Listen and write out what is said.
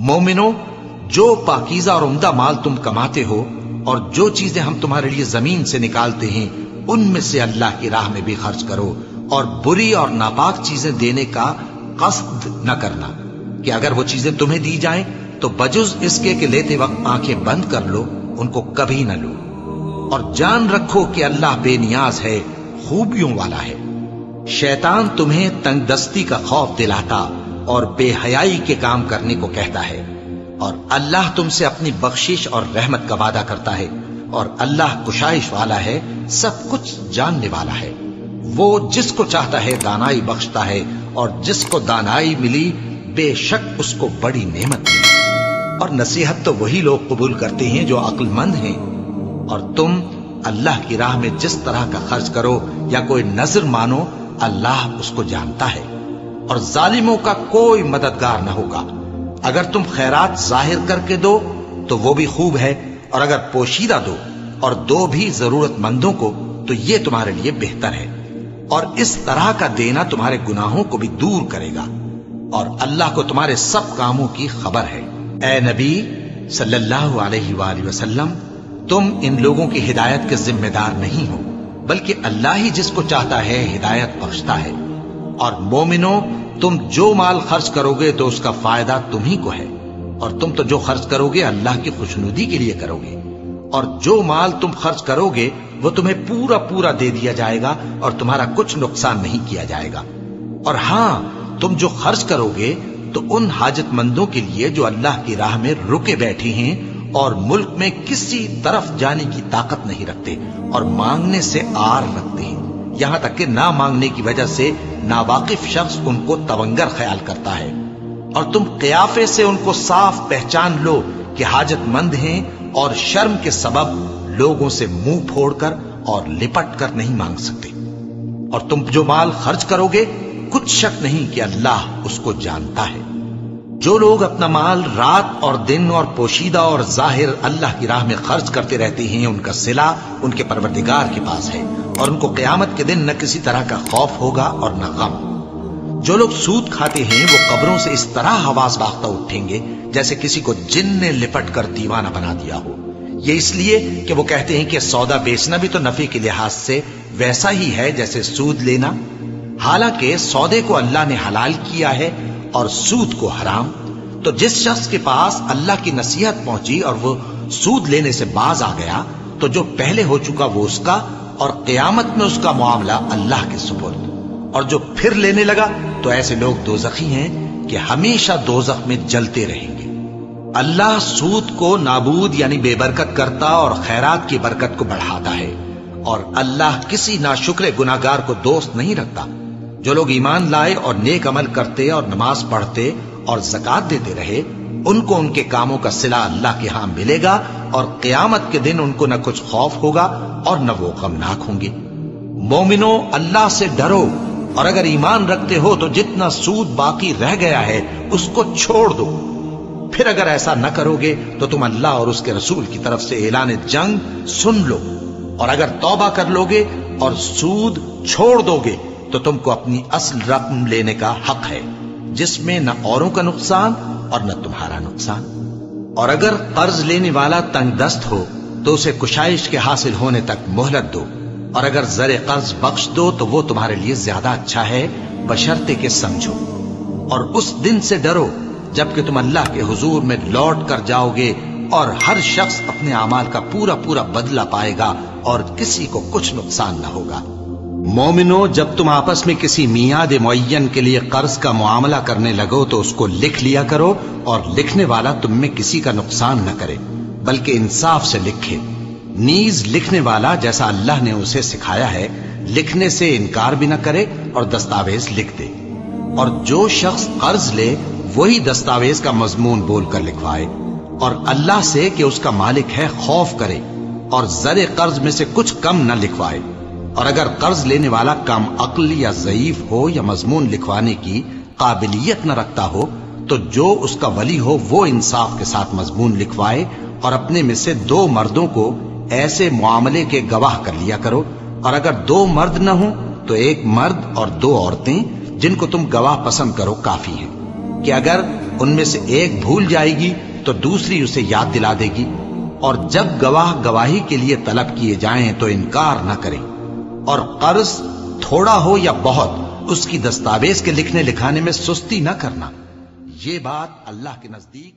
مومنو، جو پاکیزہ اور عمدہ مال تم کماتے ہو اور جو چیزیں ہم تمہارے لیے زمین سے نکالتے ہیں ان میں سے اللہ کی راہ میں بھی خرچ کرو، اور بری اور ناپاک چیزیں دینے کا قصد نہ کرنا کہ اگر وہ چیزیں تمہیں دی جائیں تو بجز اس کے کہ لیتے وقت آنکھیں بند کر لو ان کو کبھی نہ لو، اور جان رکھو کہ اللہ بے نیاز ہے، خوبیوں والا ہے۔ شیطان تمہیں تنگ دستی کا خوف دلاتا اور بے حیائی کے کام کرنے کو کہتا ہے، اور اللہ تم سے اپنی بخشش اور رحمت کا وعدہ کرتا ہے، اور اللہ کشائش والا ہے، سب کچھ جاننے والا ہے۔ وہ جس کو چاہتا ہے دانائی بخشتا ہے، اور جس کو دانائی ملی بے شک اس کو بڑی نعمت ملی۔ اور نصیحت تو وہی لوگ قبول کرتے ہیں جو عقل مند ہیں، اور تم اللہ کی راہ میں جس طرح کا خرچ کرو یا کوئی نذر مانو اللہ اس کو جانتا ہے، اور ظالموں کا کوئی مددگار نہ ہوگا۔ اگر تم خیرات ظاہر کر کے دو تو وہ بھی خوب ہے، اور اگر پوشیدہ دو اور دو بھی ضرورت مندوں کو تو یہ تمہارے لیے بہتر ہے، اور اس طرح کا دینا تمہارے گناہوں کو بھی دور کرے گا، اور اللہ کو تمہارے سب کاموں کی خبر ہے۔ اے نبی صلی اللہ علیہ وآلہ وسلم، تم ان لوگوں کی ہدایت کے ذمہ دار نہیں ہو، بلکہ اللہ ہی جس کو چاہتا ہے ہدایت بخشتا ہے۔ اور مومنو، تم جو مال خرچ کرو گے تو اس کا فائدہ تمہیں کو ہے، اور تم تو جو خرچ کرو گے اللہ کی خوشنودی کے لیے کرو گے، اور جو مال تم خرچ کرو گے وہ تمہیں پورا پورا دے دیا جائے گا اور تمہارا کچھ نقصان نہیں کیا جائے گا۔ اور ہاں، تم جو خرچ کرو گے تو ان حاجت مندوں کے لیے جو اللہ کی راہ میں رکے بیٹھے ہیں اور ملک میں کسی طرف جانے کی طاقت نہیں رکھتے اور مانگنے سے آر رکھتے ہیں، یہاں تک کہ نہ مانگنے کی وجہ سے ناواقف شخص ان کو تونگر خیال کرتا ہے، اور تم قیافے سے ان کو صاف پہچان لو کہ حاجت مند ہیں، اور شرم کے سبب لوگوں سے منہ پھوڑ کر اور لپٹ کر نہیں مانگ سکتے۔ اور تم جو مال خرچ کرو گے کچھ شک نہیں کہ اللہ اس کو جانتا ہے۔ جو لوگ اپنا مال رات اور دن اور پوشیدہ اور ظاہر اللہ کی راہ میں خرچ کرتے رہتے ہیں، ان کا صلہ ان کے پروردگار کے پاس ہے، اور ان کو قیامت کے دن نہ کسی طرح کا خوف ہوگا اور نہ غم۔ جو لوگ سود کھاتے ہیں وہ قبروں سے اس طرح حواس باختہ اٹھیں گے جیسے کسی کو جن نے لپٹ کر دیوانہ بنا دیا ہو، یہ اس لیے کہ وہ کہتے ہیں کہ سودا بیچنا بھی تو نفع کے لحاظ سے ویسا ہی ہے جیسے سود لینا، حالانکہ سودے کو اللہ نے حلال کیا ہے اور سود کو حرام۔ تو جس شخص کے پاس اللہ کی نصیحت پہنچی اور وہ سود لینے سے باز آ گیا تو جو پہلے ہو چکا وہ اس کا، اور قیامت میں اس کا معاملہ اللہ کے سپرد، اور جو پھر لینے لگا تو ایسے لوگ دوزخی ہیں کہ ہمیشہ دوزخ میں جلتے رہیں گے۔ اللہ سود کو نابود یعنی بے برکت کرتا اور خیرات کی برکت کو بڑھاتا ہے، اور اللہ کسی ناشکر گناہگار کو دوست نہیں رکھتا۔ جو لوگ ایمان لائے اور نیک عمل کرتے اور نماز پڑھتے اور زکات دیتے رہے ان کو ان کے کاموں کا صلہ اللہ کے ہاں ملے گا، اور قیامت کے دن ان کو نہ کچھ خوف ہوگا اور نہ وہ غمناک ہوں گے۔ مومنو، اللہ سے ڈرو، اور اگر ایمان رکھتے ہو تو جتنا سود باقی رہ گیا ہے اس کو چھوڑ دو۔ پھر اگر ایسا نہ کرو گے تو تم اللہ اور اس کے رسول کی طرف سے اعلان جنگ سن لو، اور اگر توبہ کر لو گے اور سود چھوڑ دو گے تو تم کو اپنی اصل رقم لینے کا حق ہے، جس میں نہ اوروں کا نقصان اور نہ تمہارا نقصان۔ اور اگر قرض لینے والا تنگ دست ہو تو اسے کشائش کے حاصل ہونے تک مہلت دو، اور اگر زر قرض بخش دو تو وہ تمہارے لیے زیادہ اچھا ہے، بشرطے کہ سمجھو۔ اور اس دن سے ڈرو جبکہ تم اللہ کے حضور میں لوٹ کر جاؤ گے، اور ہر شخص اپنے اعمال کا پورا پورا بدلہ پائے گا اور کسی کو کچھ نقصان نہ ہوگا۔ مومنو، جب تم آپس میں کسی میعاد معین کے لیے قرض کا معاملہ کرنے لگو تو اس کو لکھ لیا کرو، اور لکھنے والا تم میں کسی کا نقصان نہ کرے بلکہ انصاف سے لکھے۔ نیز لکھنے والا جیسا اللہ نے اسے سکھایا ہے لکھنے سے انکار بھی نہ کرے اور دستاویز لکھ دے، اور جو شخص قرض لے وہی دستاویز کا مضمون بول کر لکھوائے، اور اللہ سے کہ اس کا مالک ہے خوف کرے، اور زر قرض میں سے کچھ کم نہ لکھوائے۔ اور اگر قرض لینے والا کم عقل یا ضعیف ہو یا مضمون لکھوانے کی قابلیت نہ رکھتا ہو تو جو اس کا ولی ہو وہ انصاف کے ساتھ مضمون لکھوائے، اور اپنے میں سے 2 مردوں کو ایسے معاملے کے گواہ کر لیا کرو، اور اگر 2 مرد نہ ہوں تو 1 مرد اور 2 عورتیں جن کو تم گواہ پسند کرو کافی ہیں، کہ اگر ان میں سے ایک بھول جائے گی تو دوسری اسے یاد دلا دے گی، اور جب گواہ گواہی کے لیے طلب کیے جائیں تو انکار نہ کریں، اور قرض تھوڑا ہو یا بہت اس کی دستاویز کے لکھنے لکھانے میں سستی نہ کرنا۔ یہ بات اللہ کے نزدیک